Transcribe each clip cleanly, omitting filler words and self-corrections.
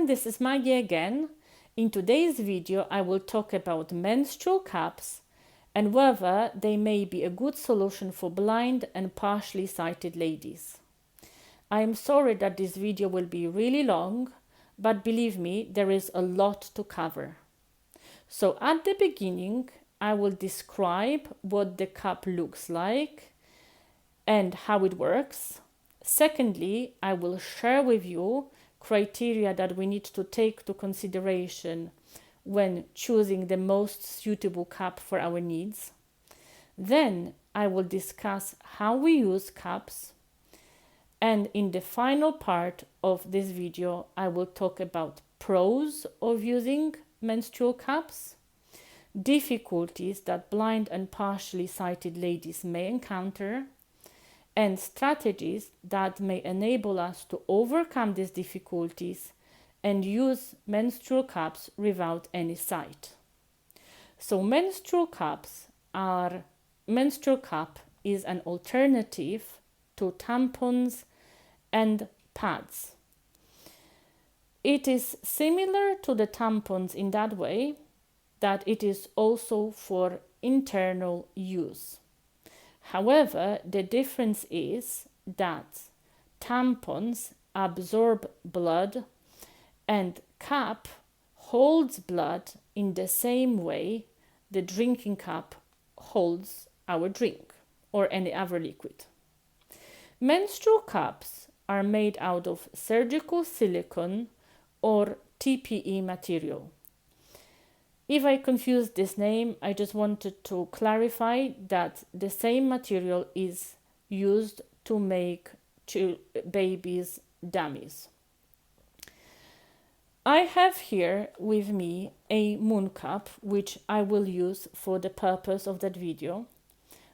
everyone, this is Maggie again. In today's video I will talk about menstrual cups and whether they may be a good solution for blind and partially sighted ladies. I am sorry that this video will be really long, but believe me, there is a lot to cover. So at the beginning I will describe what the cup looks like and how it works. Secondly, I will share with you criteria that we need to take to consideration when choosing the most suitable cup for our needs. Then I will discuss how we use cups. And in the final part of this video, I will talk about pros of using menstrual cups, difficulties that blind and partially sighted ladies may encounter, and strategies that may enable us to overcome these difficulties and use menstrual cups without any sight. So menstrual cup is an alternative to tampons and pads. It is similar to the tampons in that way that it is also for internal use. However, the difference is that tampons absorb blood and cup holds blood in the same way the drinking cup holds our drink or any other liquid. Menstrual cups are made out of surgical silicone or TPE material. If I confused this name, I just wanted to clarify that the same material is used to make babies' dummies. I have here with me a moon cup, which I will use for the purpose of that video.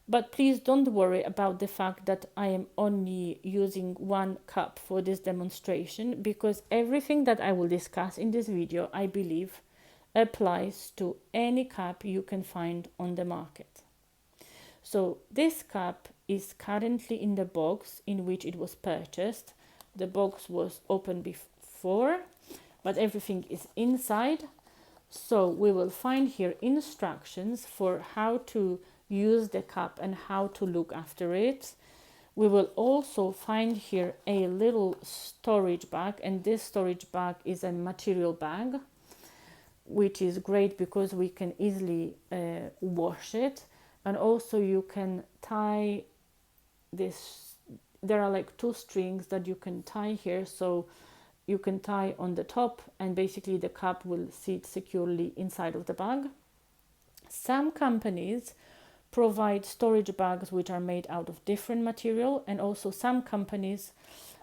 But please don't worry about the fact that I am only using one cup for this demonstration, because everything that I will discuss in this video, I believe, applies to any cup you can find on the market. So this cup is currently in the box in which it was purchased. The box was open before, but everything is inside. So we will find here instructions for how to use the cup and how to look after it. We will also find here a little storage bag, and this storage bag is a material bag, which is great because we can easily wash it. And also you can tie this, there are like two strings that you can tie here, so you can tie on the top and basically the cup will sit securely inside of the bag. Some companies provide storage bags which are made out of different material, and also some companies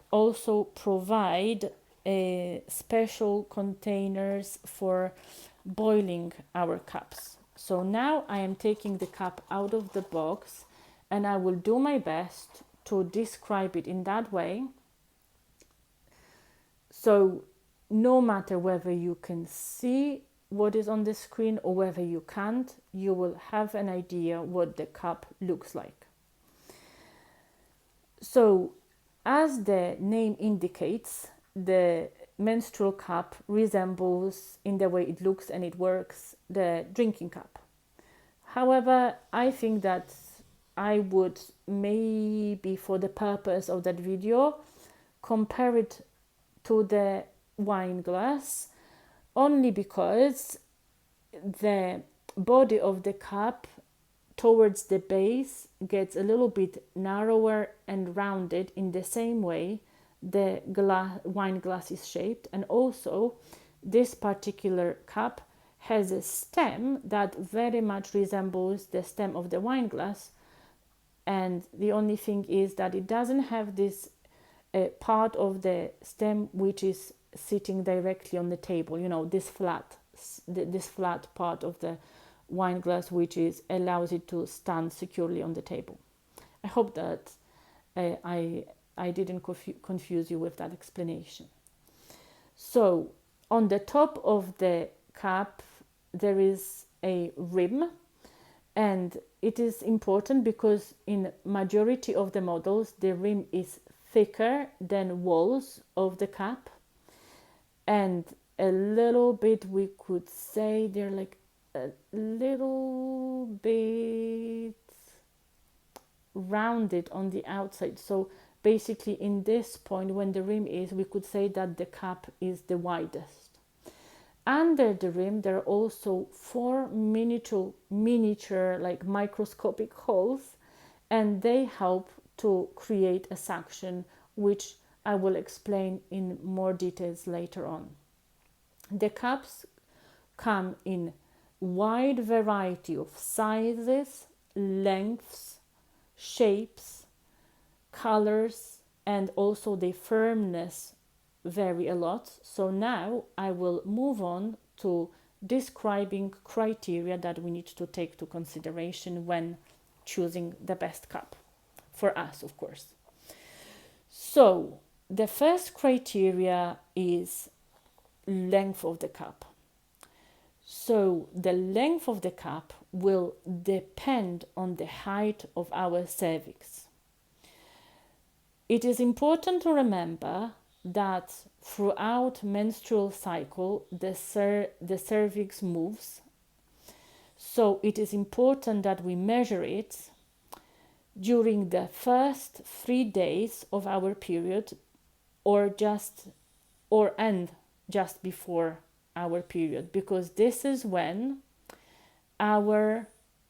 also provide special containers for boiling our cups. So now I am taking the cup out of the box and I will do my best to describe it in that way. So no matter whether you can see what is on the screen or whether you can't, you will have an idea what the cup looks like. So as the name indicates, the menstrual cup resembles in the way it looks and it works the drinking cup. However, I think that I would maybe for the purpose of that video compare it to the wine glass, only because the body of the cup towards the base gets a little bit narrower and rounded in the same way the wine glass is shaped. And also this particular cup has a stem that very much resembles the stem of the wine glass, and the only thing is that it doesn't have this part of the stem which is sitting directly on the table, you know, this flat part of the wine glass which allows it to stand securely on the table. I hope that I didn't confuse you with that explanation. So on the top of the cup there is a rim, and it is important because in majority of the models the rim is thicker than walls of the cup, and a little bit, we could say they're like a little bit rounded on the outside. So basically in this point, when the rim is, we could say that the cup is the widest. Under the rim, there are also four miniature like microscopic holes, and they help to create a suction, which I will explain in more details later on. The cups come in wide variety of sizes, lengths, shapes, colors, and also the firmness vary a lot. So now I will move on to describing criteria that we need to take to consideration when choosing the best cup for us, of course. So the first criteria is length of the cup. So the length of the cup will depend on the height of our cervix. It is important to remember that throughout menstrual cycle the cervix moves. So it is important that we measure it during the first 3 days of our period, or just before our period, because this is when our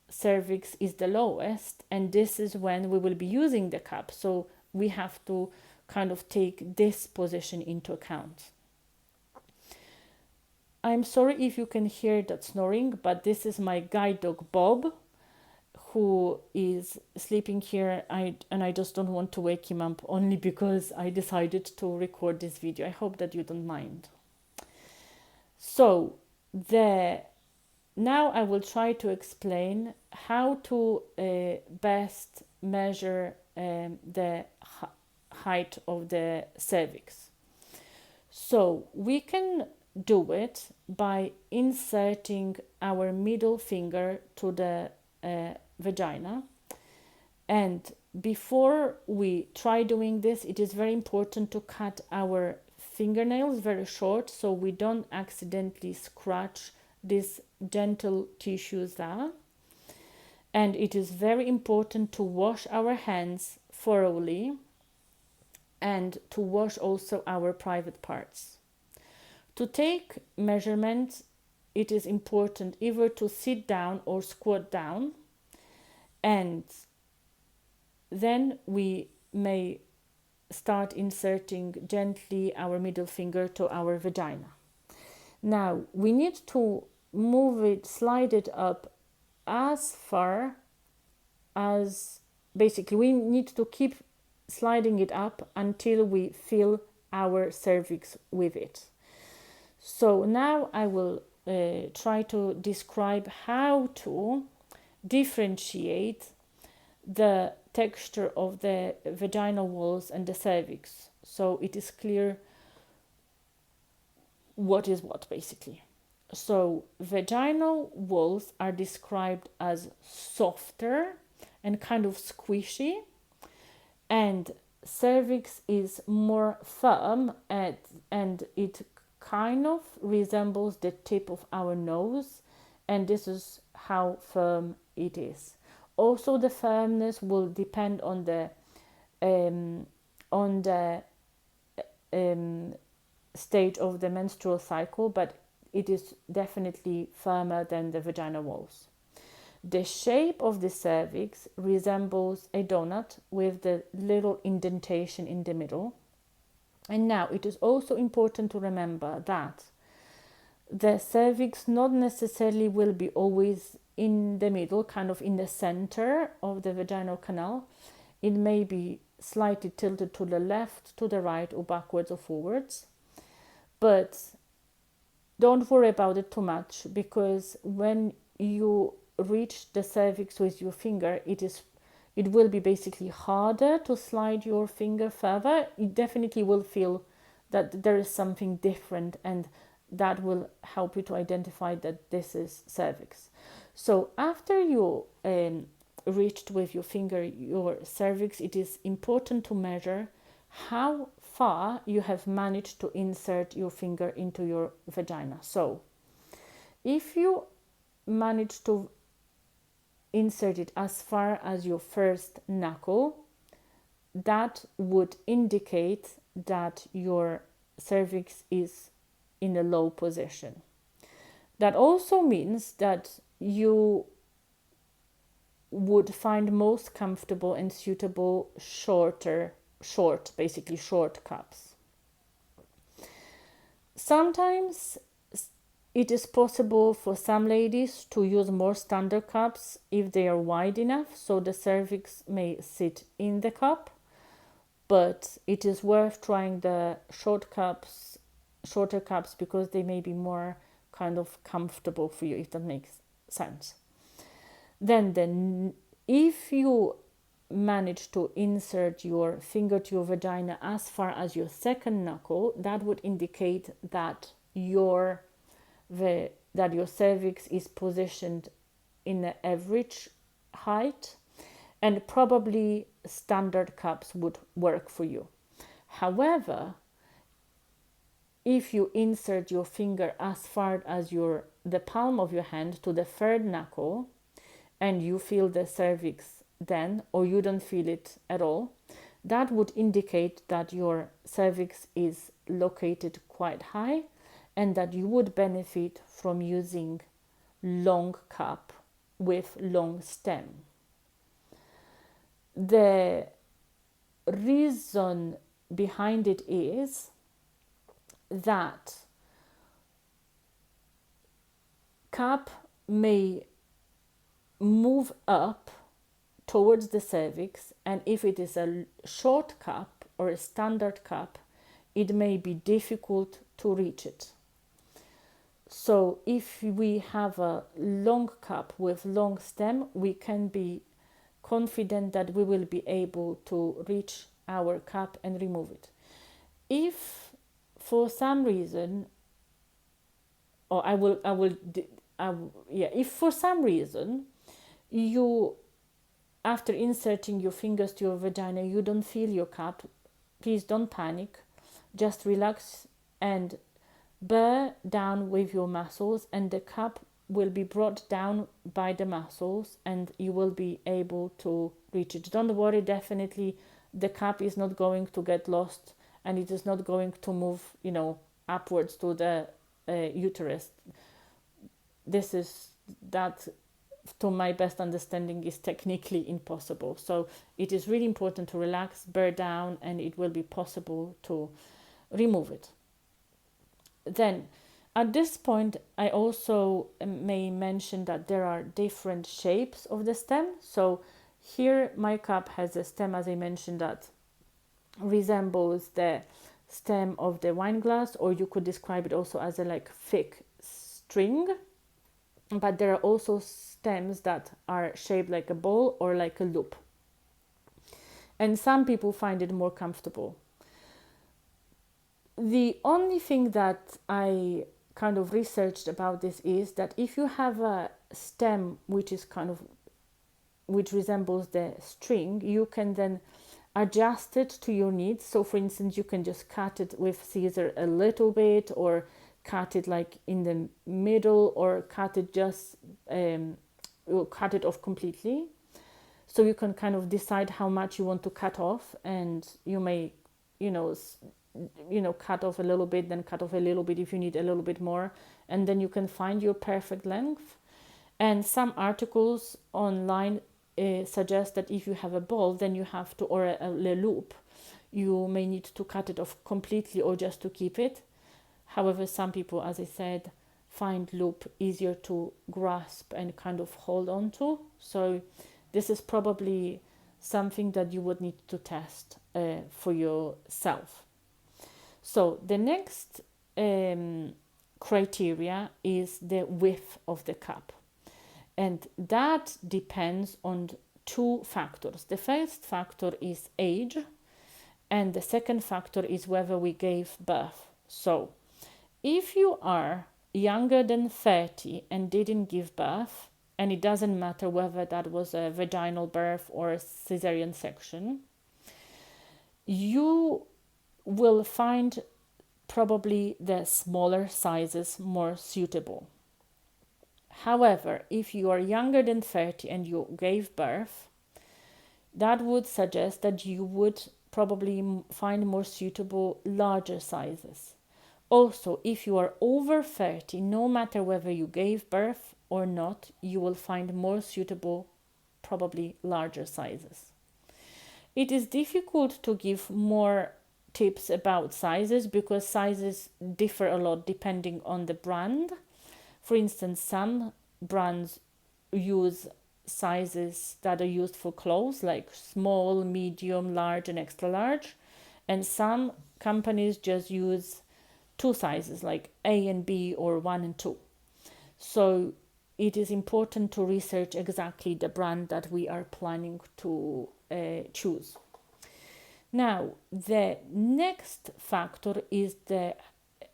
cervix is the lowest, and this is when we will be using the cup. So we have to kind of take this position into account. I'm sorry if you can hear that snoring, but this is my guide dog Bob, who is sleeping here, and I just don't want to wake him up, only because I decided to record this video. I hope that you don't mind. So now I will try to explain how to best measure the height of the cervix. So we can do it by inserting our middle finger to the vagina. And before we try doing this, it is very important to cut our fingernails very short, so we don't accidentally scratch these gentle tissues there. And it is very important to wash our hands thoroughly and to wash also our private parts. To take measurements, it is important either to sit down or squat down, and then we may start inserting gently our middle finger to our vagina. Now we need to slide it up as far as, basically we need to keep sliding it up until we fill our cervix with it. So now I will try to describe how to differentiate the texture of the vaginal walls and the cervix, so it is clear what is what, basically. So vaginal walls are described as softer and kind of squishy, and cervix is more firm, and it kind of resembles the tip of our nose, and this is how firm it is. Also, the firmness will depend on the stage of the menstrual cycle, but it is definitely firmer than the vaginal walls. The shape of the cervix resembles a donut with the little indentation in the middle. And now it is also important to remember that the cervix not necessarily will be always in the middle, kind of in the center of the vaginal canal. It may be slightly tilted to the left, to the right, or backwards or forwards. But don't worry about it too much, because when you reach the cervix with your finger, it will be basically harder to slide your finger further. You definitely will feel that there is something different, and that will help you to identify that this is cervix. So after you reached with your finger your cervix, it is important to measure how far you have managed to insert your finger into your vagina. So if you manage to insert it as far as your first knuckle, that would indicate that your cervix is in a low position. That also means that you would find most comfortable and suitable short cups. Sometimes it is possible for some ladies to use more standard cups if they are wide enough, so the cervix may sit in the cup, but it is worth trying the shorter cups because they may be more kind of comfortable for you, if that makes sense. Then if you manage to insert your finger to your vagina as far as your second knuckle, that would indicate that your cervix is positioned in an average height, and probably standard cups would work for you. However, if you insert your finger as far as the palm of your hand to the third knuckle, and you feel the cervix then, or you don't feel it at all, that would indicate that your cervix is located quite high and that you would benefit from using long cup with long stem. The reason behind it is that cup may move up towards the cervix, and if it is a short cup or a standard cup, it may be difficult to reach it. So if we have a long cup with long stem, we can be confident that we will be able to reach our cup and remove it. If for some reason, if for some reason you, after inserting your fingers to your vagina, you don't feel your cup, please don't panic. Just relax and bear down with your muscles, and the cup will be brought down by the muscles and you will be able to reach it. Don't worry, definitely the cup is not going to get lost and it is not going to move, upwards to the uterus. That, to my best understanding, is technically impossible. So it is really important to relax, bear down, and it will be possible to remove it. Then at this point, I also may mention that there are different shapes of the stem. So here my cup has a stem, as I mentioned, that resembles the stem of the wine glass, or you could describe it also as a thick string. But there are also stems that are shaped like a ball or like a loop. And some people find it more comfortable. The only thing that I kind of researched about this is that if you have a stem which resembles the string, you can then adjust it to your needs. So for instance, you can just cut it with scissors a little bit, or cut it in the middle, or cut it cut it off completely. So you can kind of decide how much you want to cut off, and you may, cut off a little bit, then cut off a little bit if you need a little bit more, and then you can find your perfect length. And some articles online suggest that if you have a ball, then you have to, or a loop, you may need to cut it off completely or just to keep it. However, some people, as I said, find loop easier to grasp and kind of hold on to. So this is probably something that you would need to test for yourself. So the next criteria is the width of the cup. And that depends on two factors. The first factor is age, and the second factor is whether we gave birth. So if you are younger than 30 and didn't give birth, and it doesn't matter whether that was a vaginal birth or a cesarean section, you will find probably the smaller sizes more suitable. However, if you are younger than 30 and you gave birth, that would suggest that you would probably find more suitable larger sizes. Also, if you are over 30, no matter whether you gave birth or not, you will find more suitable, probably larger sizes. It is difficult to give more tips about sizes because sizes differ a lot depending on the brand. For instance, some brands use sizes that are used for clothes, like small, medium, large, and extra large. And some companies just use two sizes, like A and B or 1 and 2. So it is important to research exactly the brand that we are planning to choose. Now, the next factor is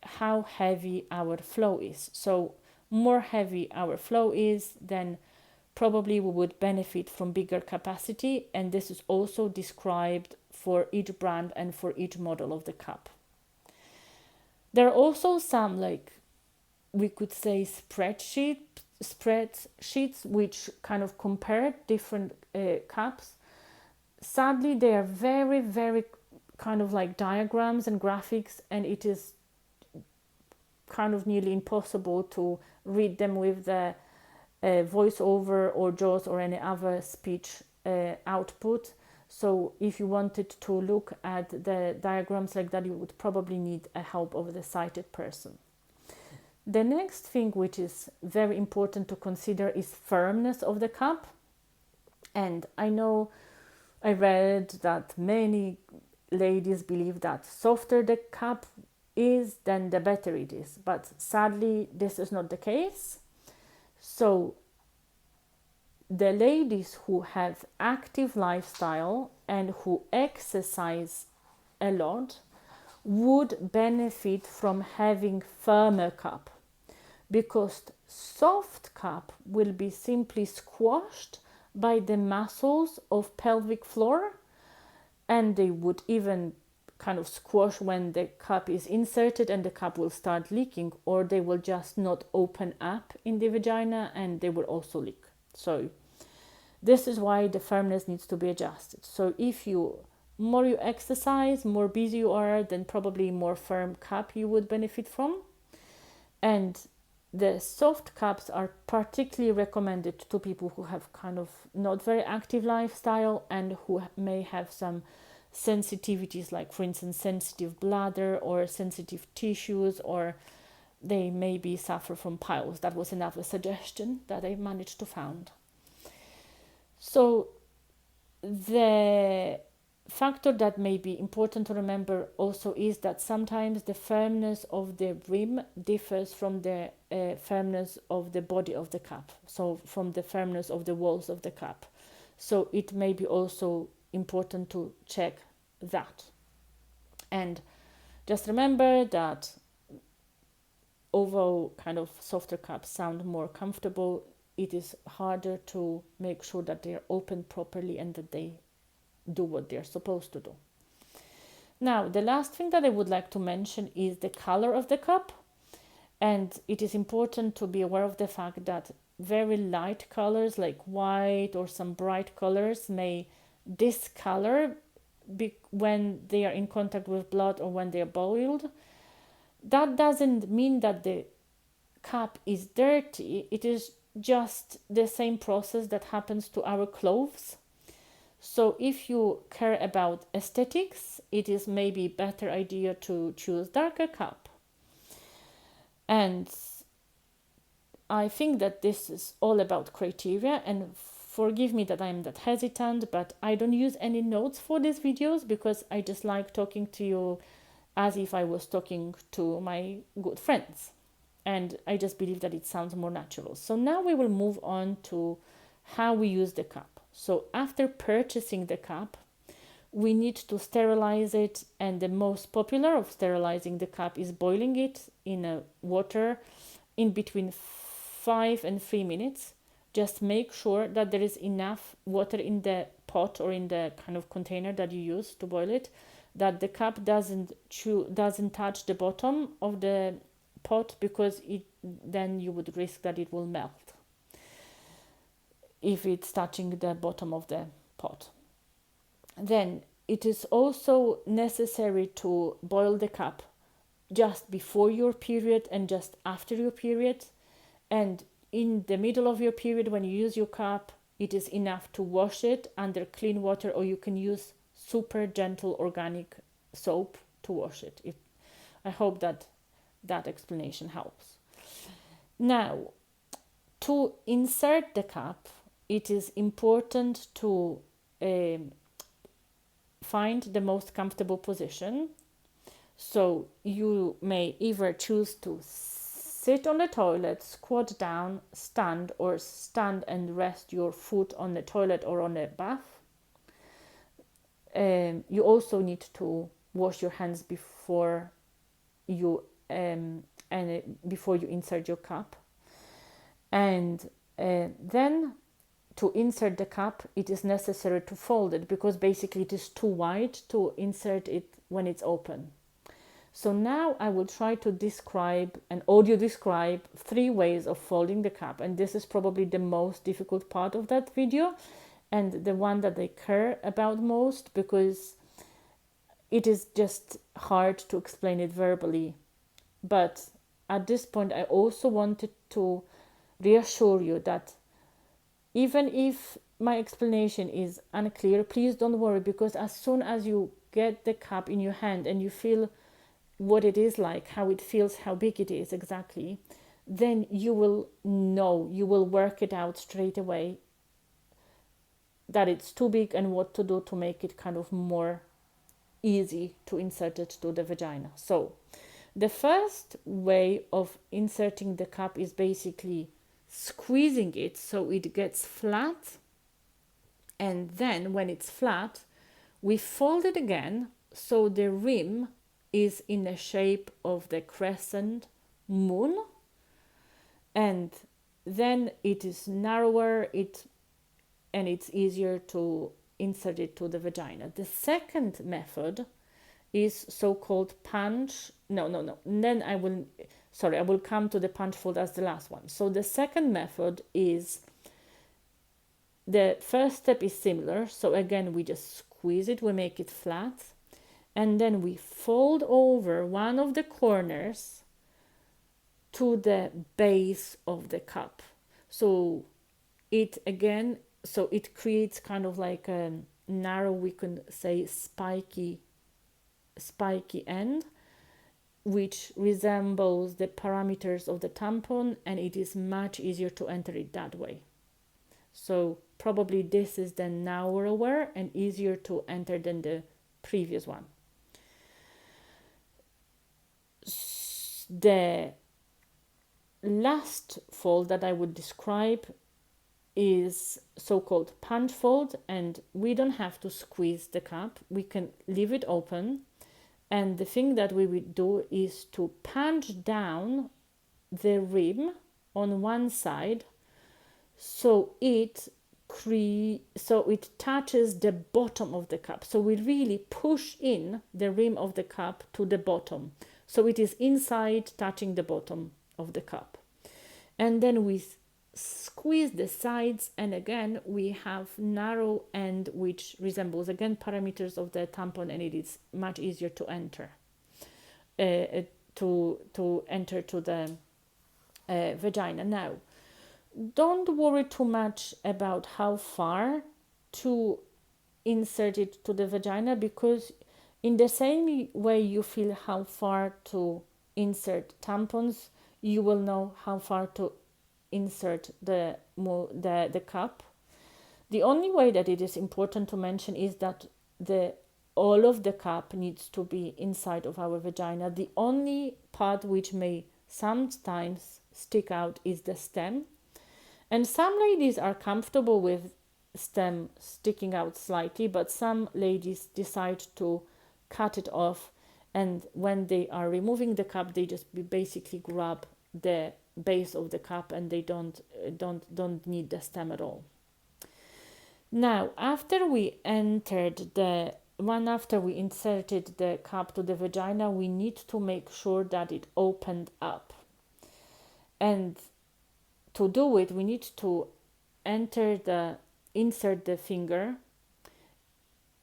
how heavy our flow is. So more heavy our flow is, then probably we would benefit from bigger capacity, and this is also described for each brand and for each model of the cup. There are also some, like we could say, spreadsheets which kind of compare different cups. Sadly, they are very, very kind of like diagrams and graphics, and it is kind of nearly impossible to read them with the voiceover or JAWS or any other speech output. So if you wanted to look at the diagrams like that, you would probably need a help of the sighted person. The next thing which is very important to consider is firmness of the cup. And I know I read that many ladies believe that softer the cup is, then the better it is. But sadly, this is not the case. So the ladies who have active lifestyle and who exercise a lot would benefit from having firmer cup, because soft cup will be simply squashed by the muscles of pelvic floor, and they would even kind of squash when the cup is inserted and the cup will start leaking, or they will just not open up in the vagina and they will also leak. So this is why the firmness needs to be adjusted. So if more you exercise, more busy you are, then probably more firm cup you would benefit from. And the soft cups are particularly recommended to people who have kind of not very active lifestyle and who may have some sensitivities, like for instance sensitive bladder or sensitive tissues, or they maybe suffer from piles. That was another suggestion that I managed to find. So the factor that may be important to remember also is that sometimes the firmness of the rim differs from the firmness of the body of the cup, so from the firmness of the walls of the cup. So it may be also important to check that. And just remember that although kind of softer cups sound more comfortable, it is harder to make sure that they are open properly and that they do what they're supposed to do. Now, the last thing that I would like to mention is the color of the cup. And it is important to be aware of the fact that very light colors like white or some bright colors may discolor when they are in contact with blood or when they are boiled. That doesn't mean that the cup is dirty. It is just the same process that happens to our clothes. So if you care about aesthetics, it is maybe a better idea to choose darker cup. And I think that this is all about criteria, and forgive me that I'm that hesitant, but I don't use any notes for these videos because I just like talking to you as if I was talking to my good friends. And I just believe that it sounds more natural. So now we will move on to how we use the cup. So after purchasing the cup, we need to sterilize it, and the most popular of sterilizing the cup is boiling it in water in between 5 and 3 minutes. Just make sure that there is enough water in the pot or in the kind of container that you use to boil it, that the cup doesn't touch the bottom of the pot, because then you would risk that it will melt if it's touching the bottom of the pot. Then it is also necessary to boil the cup just before your period and just after your period. And in the middle of your period, when you use your cup, it is enough to wash it under clean water, or you can use super gentle organic soap to wash it. I hope that explanation helps. Now, to insert the cup, it is important to find the most comfortable position. So you may either choose to sit on the toilet, squat down, stand, or stand and rest your foot on the toilet or on the bath. You also need to wash your hands before you before you insert your cup. And then to insert the cup, it is necessary to fold it, because basically it is too wide to insert it when it's open. So now I will try to audio describe 3 ways of folding the cup, and this is probably the most difficult part of that video and the one that I care about most, because it is just hard to explain it verbally. But at this point, I also wanted to reassure you that even if my explanation is unclear, please don't worry, because as soon as you get the cup in your hand and you feel what it is like, how it feels, how big it is exactly, then you will know, you will work it out straight away that it's too big and what to do to make it kind of more easy to insert it to the vagina. So the first way of inserting the cup is basically squeezing it so it gets flat, and then when it's flat, we fold it again so the rim is in the shape of the crescent moon, and then it is narrower, and it's easier to insert it to the vagina. The second method is so-called punch. Then I will come to the punch fold as the last one. So the second method is, the first step is similar. So again, we just squeeze it, we make it flat, and then we fold over one of the corners to the base of the cup. So it creates kind of like a narrow, we can say spiky end, which resembles the parameters of the tampon, and it is much easier to enter it that way. So probably this is the narrower and easier to enter than the previous one. The last fold that I would describe is so-called punch fold, and we don't have to squeeze the cup, we can leave it open, and the thing that we would do is to punch down the rim on one side so it touches the bottom of the cup. So we really push in the rim of the cup to the bottom, so it is inside touching the bottom of the cup, and then we squeeze the sides, and again we have narrow end which resembles again parameters of the tampon, and it is much easier to enter to enter to the vagina. Now, don't worry too much about how far to insert it to the vagina, because in the same way you feel how far to insert tampons, you will know how far to insert the cup. The only way that it is important to mention is that all of the cup needs to be inside of our vagina. The only part which may sometimes stick out is the stem, and some ladies are comfortable with stem sticking out slightly, but some ladies decide to cut it off, and when they are removing the cup, they just basically grab the base of the cup, and they don't need the stem at all. Now, after we entered the one after we inserted the cup to the vagina, we need to make sure that it opened up. And to do it, we need to insert the finger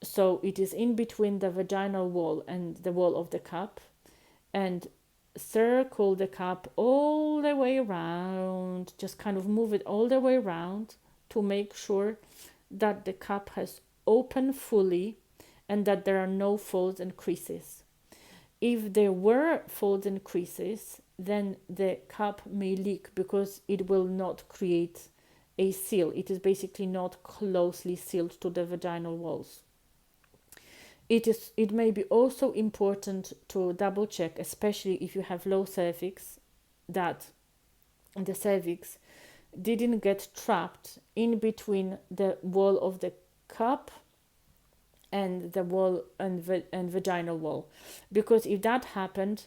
so it is in between the vaginal wall and the wall of the cup, and circle the cup all the way around, just kind of move it all the way around to make sure that the cup has opened fully and that there are no folds and creases. If there were folds and creases, then the cup may leak because it will not create a seal. It is basically not closely sealed to the vaginal walls. It may be also important to double check, especially if you have low cervix, that the cervix didn't get trapped in between the wall of the cup and the wall and vaginal wall, because if that happened,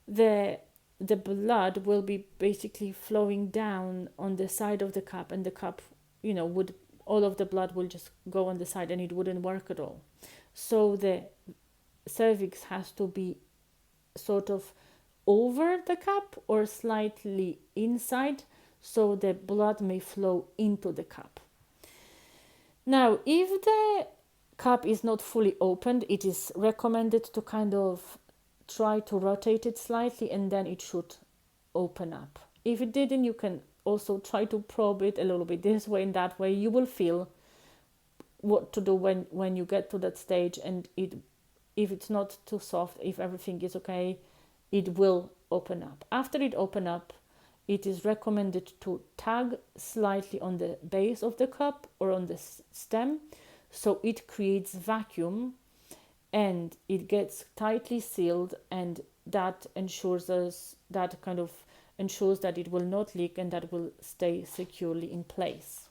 the blood will be basically flowing down on the side of the cup, and the cup, would all of the blood will just go on the side and it wouldn't work at all. So the cervix has to be sort of over the cup or slightly inside, so the blood may flow into the cup. Now, if the cup is not fully opened, it is recommended to kind of try to rotate it slightly, and then it should open up. If it didn't, you can also try to probe it a little bit this way and that way. You will feel what to do when you get to that stage, and if it's not too soft, if everything is okay, it will open up. After it open up, it is recommended to tug slightly on the base of the cup or on the stem, so it creates vacuum and it gets tightly sealed, and that ensures that it will not leak and that will stay securely in place.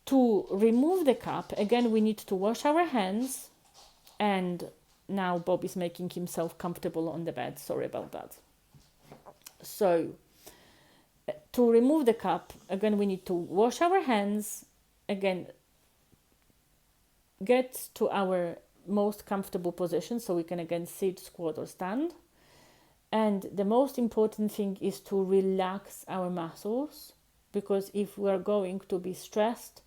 To remove the cup, again, we need to wash our hands, and now Bob is making himself comfortable on the bed. Sorry about that. So, to remove the cup, again, we need to wash our hands, again, get to our most comfortable position so we can again sit, squat or stand. And the most important thing is to relax our muscles, because if we are going to be stressed,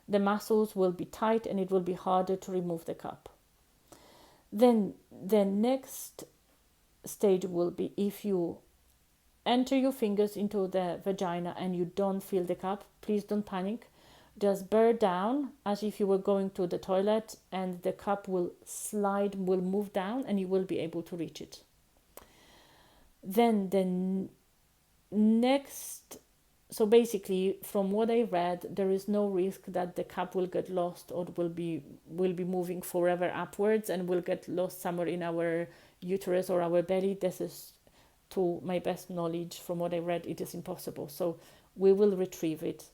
the muscles will be tight and it will be harder to remove the cup. Then the next stage will be, if you enter your fingers into the vagina and you don't feel the cup, please don't panic. Just bear down as if you were going to the toilet, and the cup will move down and you will be able to reach it. Then the next, so basically from what I read, there is no risk that the cup will get lost or will be moving forever upwards and will get lost somewhere in our uterus or our belly. This is, to my best knowledge, from what I read, it is impossible. So we will retrieve it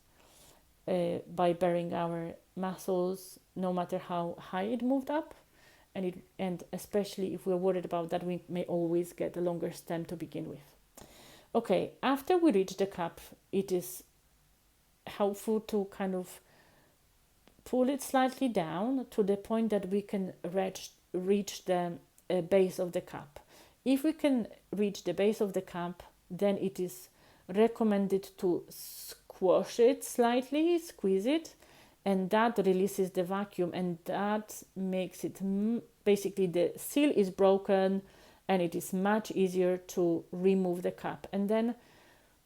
by bearing our muscles, no matter how high it moved up, and especially if we're worried about that, we may always get a longer stem to begin with. Okay, after we reach the cup, it is helpful to kind of pull it slightly down to the point that we can reach the base of the cup. If we can reach the base of the cup, then it is recommended to squash it slightly, squeeze it, and that releases the vacuum, and that makes it basically the seal is broken, and it is much easier to remove the cup. And then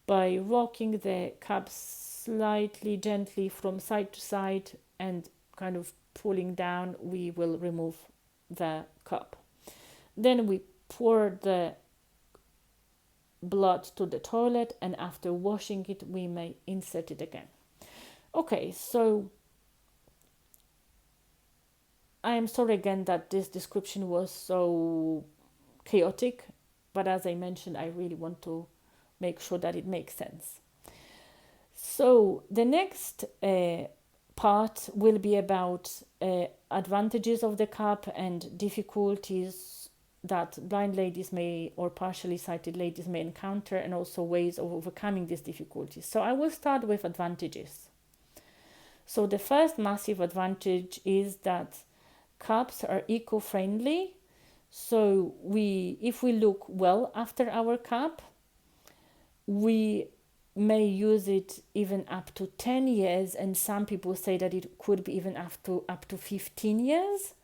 by rocking the cup slightly gently from side to side and kind of pulling down, we will remove the cup. Then we pour the blood to the toilet, and after washing it, we may insert it again. Okay, so I am sorry again that this description was so chaotic, but as I mentioned, I really want to make sure that it makes sense. So the next part will be about advantages of the cup and difficulties that blind ladies may, or partially sighted ladies may encounter, and also ways of overcoming these difficulties. So I will start with advantages. So the first massive advantage is that cups are eco-friendly. So if we look well after our cup, we may use it even up to 10 years, and some people say that it could be even up to 15 years.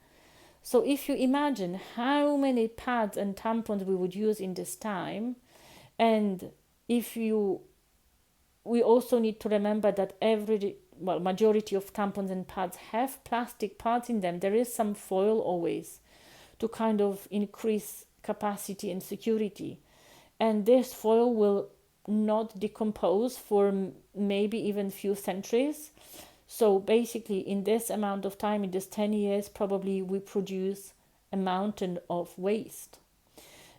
So if you imagine how many pads and tampons we would use in this time, and we also need to remember that majority of tampons and pads have plastic parts in them. There is some foil always to kind of increase capacity and security. And this foil will not decompose for maybe even few centuries. So basically in this amount of time, in this 10 years, probably we produce a mountain of waste.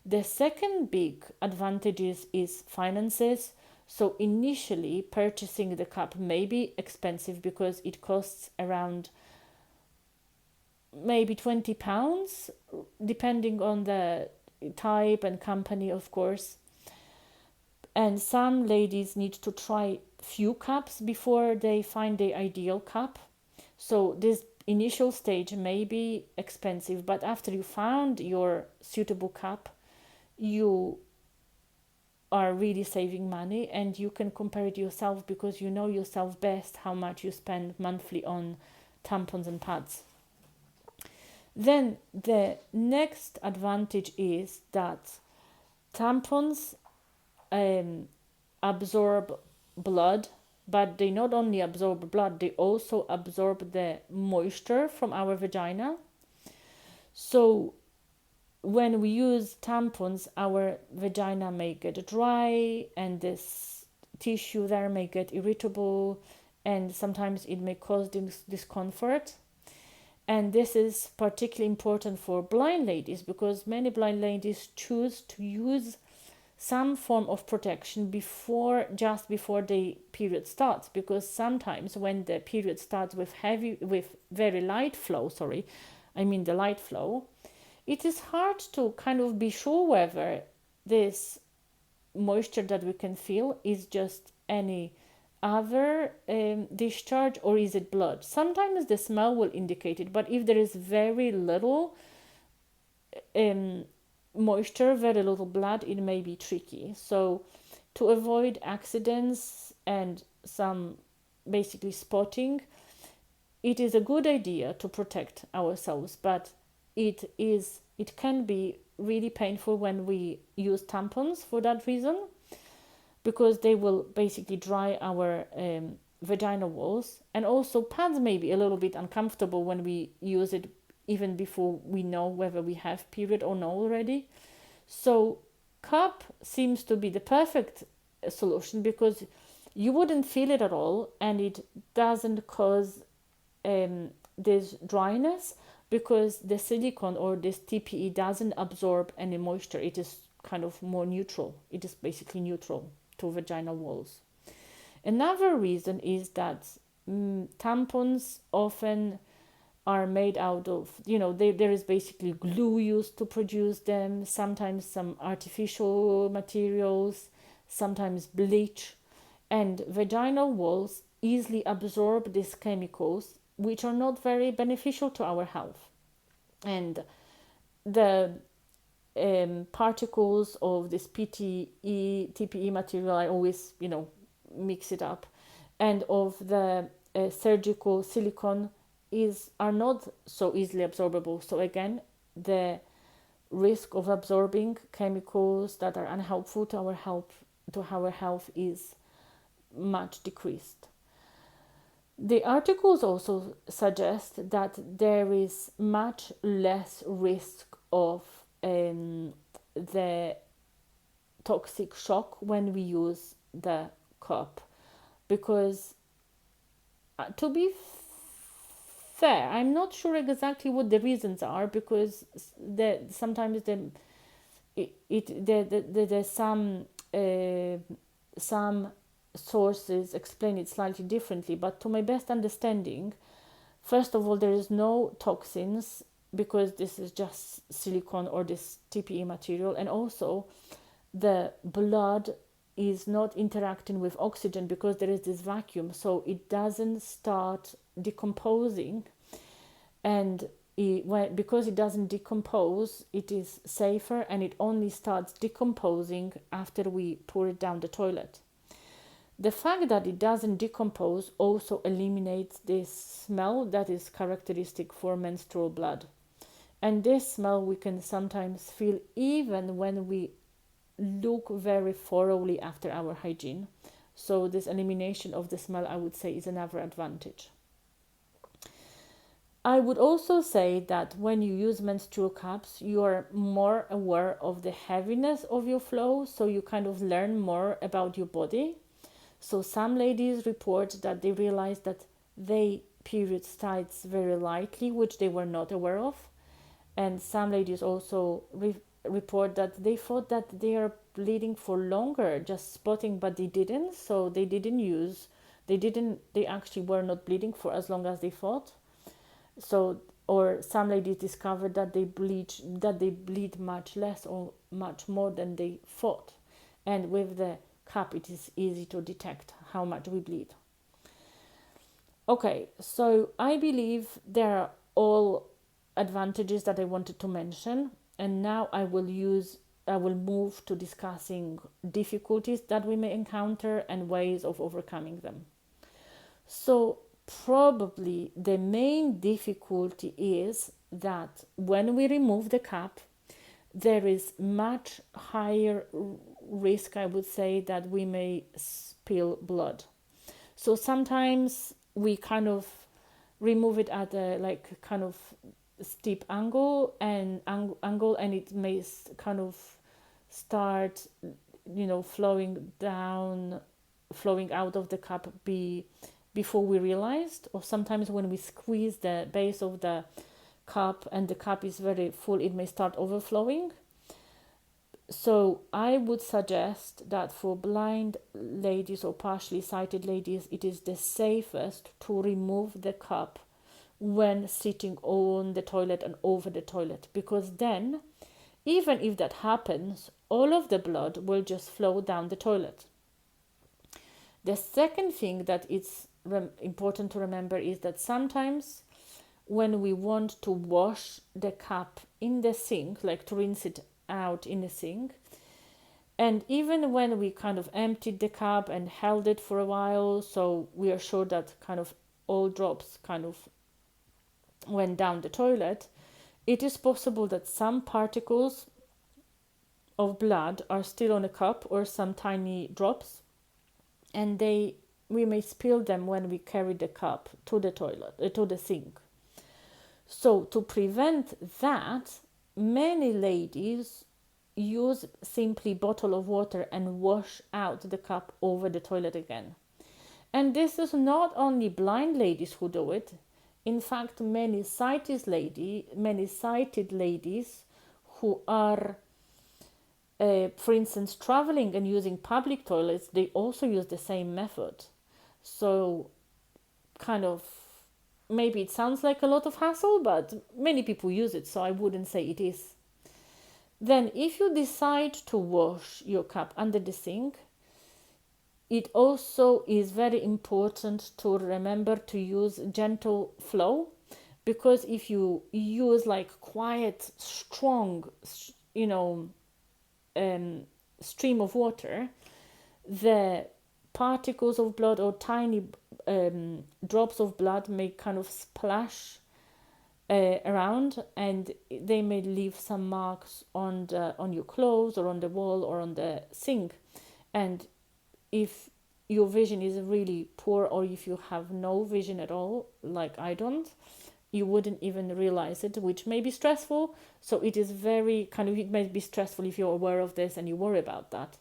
The second big advantage is finances. So initially purchasing the cup may be expensive because it costs around maybe £20, depending on the type and company, of course. And some ladies need to try few cups before they find the ideal cup. So this initial stage may be expensive, but after you found your suitable cup, you are really saving money, and you can compare it yourself because you know yourself best how much you spend monthly on tampons and pads. Then the next advantage is that tampons absorb blood, but they not only absorb blood, they also absorb the moisture from our vagina. So when we use tampons, our vagina may get dry, and this tissue there may get irritable, and sometimes it may cause discomfort. And this is particularly important for blind ladies, because many blind ladies choose to use some form of protection just before the period starts, because sometimes when the period starts with very light flow, the light flow, it is hard to kind of be sure whether this moisture that we can feel is just any other discharge, or is it blood. Sometimes the smell will indicate it, but if there is very little moisture, very little blood, it may be tricky. So to avoid accidents and some basically spotting, it is a good idea to protect ourselves, but it can be really painful when we use tampons for that reason, because they will basically dry our vaginal walls. And also pads may be a little bit uncomfortable when we use it even before we know whether we have period or no already. So cup seems to be the perfect solution, because you wouldn't feel it at all, and it doesn't cause this dryness, because the silicone or this TPE doesn't absorb any moisture. It is kind of more neutral. It is basically neutral to vaginal walls. Another reason is that tampons often are made out of, there is basically glue used to produce them, sometimes some artificial materials, sometimes bleach, and vaginal walls easily absorb these chemicals, which are not very beneficial to our health. And the particles of this TPE material, I always, mix it up, and of the surgical silicone are not so easily absorbable. So again, the risk of absorbing chemicals that are unhelpful to our health is much decreased. The articles also suggest that there is much less risk of the toxic shock when we use the cup, because to be fair, I'm not sure exactly what the reasons are, because sometimes there's some sources explain it slightly differently, but to my best understanding, first of all, there is no toxins, because this is just silicone or this TPE material, and also the blood is not interacting with oxygen because there is this vacuum, so it doesn't start decomposing, and because it doesn't decompose, it is safer, and it only starts decomposing after we pour it down the toilet. The fact that it doesn't decompose also eliminates this smell that is characteristic for menstrual blood. And this smell we can sometimes feel even when we look very thoroughly after our hygiene. So this elimination of the smell, I would say, is another advantage. I would also say that when you use menstrual cups, you are more aware of the heaviness of your flow, so you kind of learn more about your body. So some ladies report that they realize that they period starts very lightly, which they were not aware of. And some ladies also report that they thought that they are bleeding for longer, just spotting, but they didn't. So they actually were not bleeding for as long as they thought. So, or some ladies discovered that they bleed much less or much more than they thought. And with the cup, it is easy to detect how much we bleed. Okay, so I believe there are all advantages that I wanted to mention, and now I will move to discussing difficulties that we may encounter and ways of overcoming them. So probably the main difficulty is that when we remove the cup, there is much higher risk, I would say, that we may spill blood. So sometimes we kind of remove it at a kind of steep angle, and it may kind of start, flowing out of the cup before we realized. Or sometimes when we squeeze the base of the cup and the cup is very full, it may start overflowing. So I would suggest that for blind ladies or partially sighted ladies, it is the safest to remove the cup when sitting on the toilet and over the toilet, because then, even if that happens, all of the blood will just flow down the toilet. The second thing that it's important to remember is that sometimes when we want to wash the cup in the sink, like to rinse it out in the sink, and even when we kind of emptied the cup and held it for a while, so we are sure that kind of all drops kind of went down the toilet, it is possible that some particles of blood are still on a cup, or some tiny drops, and we may spill them when we carry the cup to the toilet, to the sink. So to prevent that, many ladies use simply bottle of water and wash out the cup over the toilet again. And this is not only blind ladies who do it. In fact, many sighted ladies who are, for instance, traveling and using public toilets, they also use the same method. So kind of, maybe it sounds like a lot of hassle, but many people use it, so I wouldn't say it is. Then if you decide to wash your cup under the sink, it also is very important to remember to use gentle flow, because if you use like quiet, strong, stream of water, the particles of blood or tiny drops of blood may kind of splash around, and they may leave some marks on your clothes or on the wall or on the sink. And if your vision is really poor, or if you have no vision at all, like I don't, you wouldn't even realize it, which may be stressful. So it is it may be stressful if you're aware of this and you worry about that.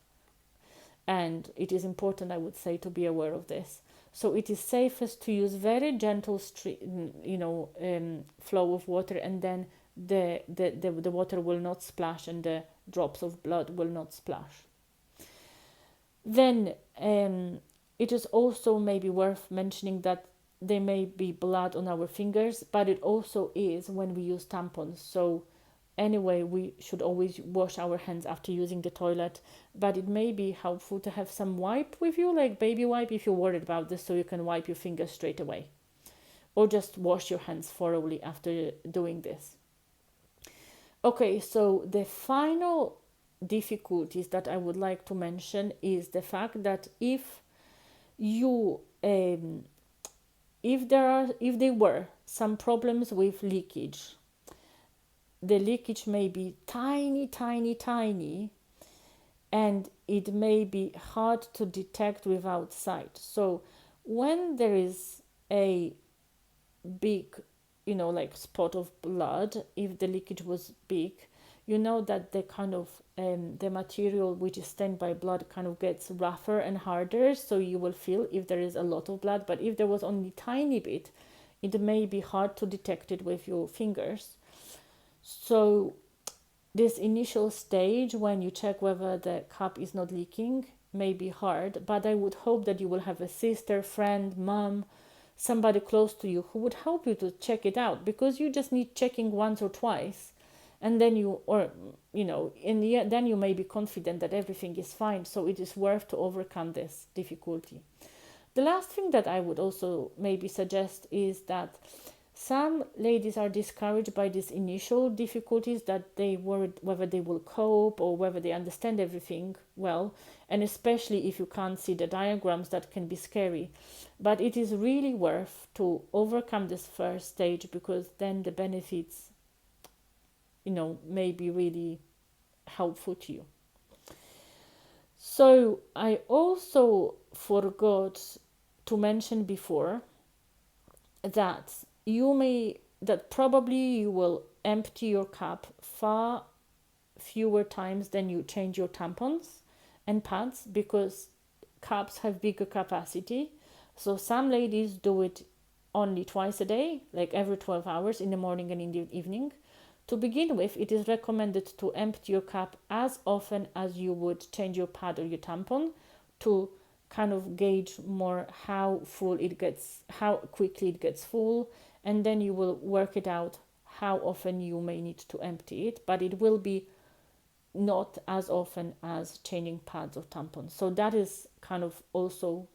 And it is important, I would say, to be aware of this. So it is safest to use very gentle flow of water, and then the water will not splash and the drops of blood will not splash. Then it is also maybe worth mentioning that there may be blood on our fingers, but it also is when we use tampons. So anyway, we should always wash our hands after using the toilet, but it may be helpful to have some wipe with you, like baby wipe, if you're worried about this, so you can wipe your fingers straight away. or just wash your hands thoroughly after doing this. Okay, so the final difficulties that I would like to mention is the fact that if you if there were some problems with leakage, the leakage may be tiny, and it may be hard to detect without sight. So when there is a big, like spot of blood, if the leakage was big, you know that the kind of the material which is stained by blood kind of gets rougher and harder, so you will feel if there is a lot of blood. But if there was only tiny bit, it may be hard to detect it with your fingers. So this initial stage when you check whether the cup is not leaking may be hard, but I would hope that you will have a sister, friend, mom, somebody close to you who would help you to check it out, because you just need checking once or twice, and then then you may be confident that everything is fine. So it is worth to overcome this difficulty. The last thing that I would also maybe suggest is that some ladies are discouraged by these initial difficulties, that they worry whether they will cope or whether they understand everything well, and especially if you can't see the diagrams, that can be scary. But it is really worth to overcome this first stage, because then the benefits, may be really helpful to you. So I also forgot to mention before that probably you will empty your cup far fewer times than you change your tampons and pads, because cups have bigger capacity. So some ladies do it only twice a day, like every 12 hours, in the morning and in the evening. To begin with, it is recommended to empty your cup as often as you would change your pad or your tampon, to kind of gauge more how quickly it gets full, and then you will work it out how often you may need to empty it, but it will be not as often as changing pads or tampons. So that is kind of also,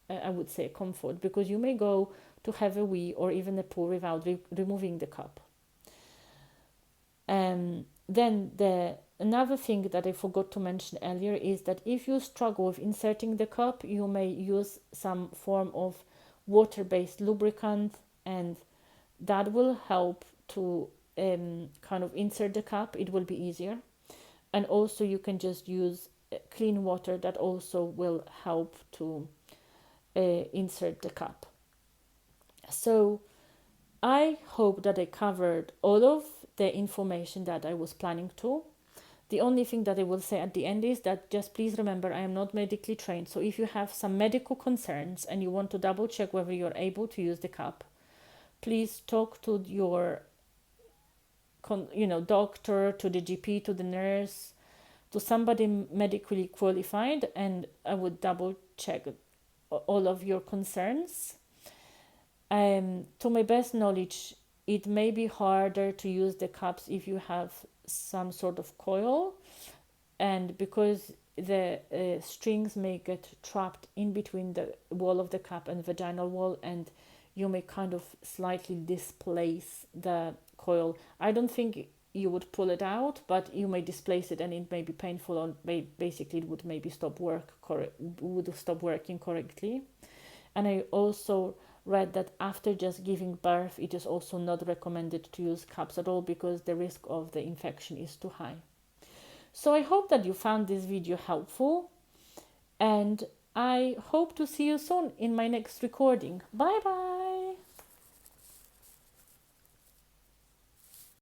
I would say, comfort, because you may go to have a wee or even a poo without removing the cup. Then another thing that I forgot to mention earlier is that if you struggle with inserting the cup, you may use some form of water-based lubricant, and that will help to kind of insert the cup. It will be easier. And also you can just use clean water, that also will help to insert the cup. So I hope that I covered all of the information that I was planning to. The only thing that I will say at the end is that just please remember, I am not medically trained. So if you have some medical concerns and you want to double check whether you're able to use the cup, please talk to your doctor, to the GP, to the nurse, to somebody medically qualified, and I would double check all of your concerns. To my best knowledge, it may be harder to use the cups if you have some sort of coil, and because the strings may get trapped in between the wall of the cup and vaginal wall, and you may kind of slightly displace the coil. I don't think you would pull it out, but you may displace it, and it may be painful, or basically it would maybe stop working correctly. And I also read that after just giving birth, it is also not recommended to use cups at all, because the risk of the infection is too high. So I hope that you found this video helpful, and I hope to see you soon in my next recording. Bye bye.